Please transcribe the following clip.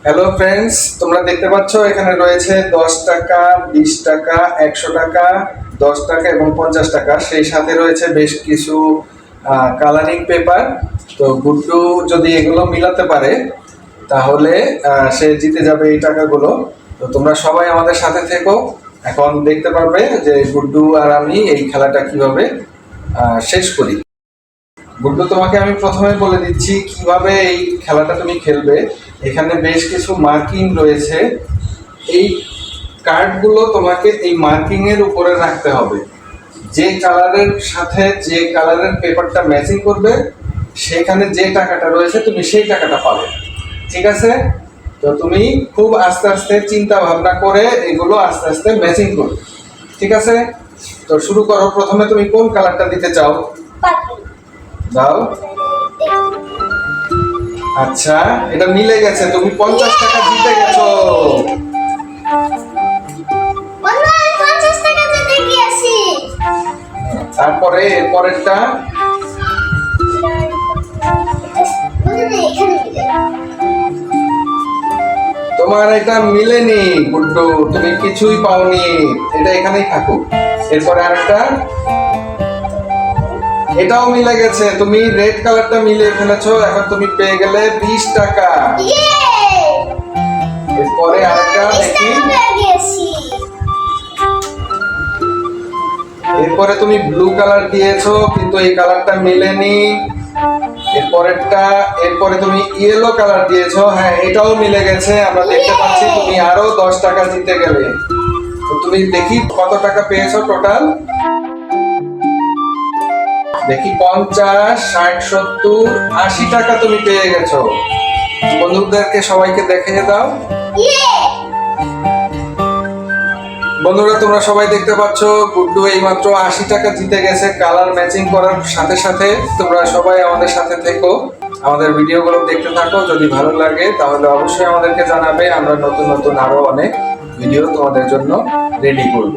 Hello friends, তোমরা দেখতে পাচ্ছ এখানে রয়েছে 10 টাকা, 20 টাকা, 100 টাকা, 10 টাকা এবং 50 টাকা। সেই সাথে রয়েছে বেশ কিছু কালারিং পেপার। তো গুড্ডু যদি এগুলো মিলাতে পারে তাহলে সে জিতে যাবে এই টাকাগুলো। তো তোমরা সবাই আমাদের সাথে থেকো, এখন দেখতে পারবে যে গুড্ডু আর আমি এই খেলাটা কিভাবে শেষ করি। গুড্ডু, তোমাকে আমি প্রথমে বলে দিচ্ছি কিভাবে এই খেলাটা তুমি খেলবে। এখানে বেশ কিছু মার্কিং রয়েছে, এই কার্ডগুলো তোমাকে এই মার্কিং এর উপরে রাখতে হবে। যে কালারের সাথে যে কালারের পেপারটা ম্যাচিং করবে সেখানে যে টাকাটা রয়েছে তুমি সেই টাকাটা পাবে। ঠিক আছে? তো তুমি খুব আস্তে আস্তে চিন্তা ভাবনা করে এগুলো আস্তে আস্তে ম্যাচিং করবে। ঠিক আছে? তো শুরু করো। প্রথমে তুমি কোন কালারটা দিতে চাও? দাও। আচ্ছা, এটা মিলে গেছে, তুমি 50 টাকা জিতে গেছো। তারপরে এর পরেরটা তোমার এটা মিলেনি গুড্ডু, তুমি কিছুই পাওনি, এটা এখানেই থাকুক। এরপরে আরেকটা, এটাও মিলে গেছে, তুমি রেড কালারটা মিলিয়ে ফেলেছো, এখন তুমি পেয়ে গেলে 20 টাকা। এরপরে আরেকটা দেখি, এরপরে তুমি ব্লু কালার দিয়েছো কিন্তু এই কালারটা মিলেনি। এরপরে তুমি ইয়েলো কালার দিয়েছো, হ্যাঁ এটাও মিলে গেছে, আমরা দেখতে পাচ্ছি তুমি আরো 10 টাকা জিতে গেলে। তো তুমি দেখি কত টাকা পেয়েছো টোটাল। দেখি 50, 60, 70, 80 টাকা তুমি পেয়ে গেছো। বন্ধুদেরকে সবাইকে দেখিয়ে দাও। বন্ধুরা, তোমরা সবাই দেখতে পাচ্ছ গুড্ডু এইমাত্র 80 টাকা জিতে গেছে কালার ম্যাচিং করার সাথে সাথে। তোমরা সবাই আমাদের সাথে থেকো, আমাদের ভিডিওগুলো দেখতে থাকো। যদি ভালো লাগে তাহলে অবশ্যই আমাদেরকে জানাবে, আমরা নতুন নতুন আরো অনেক ভিডিও তোমাদের জন্য রেডি করব।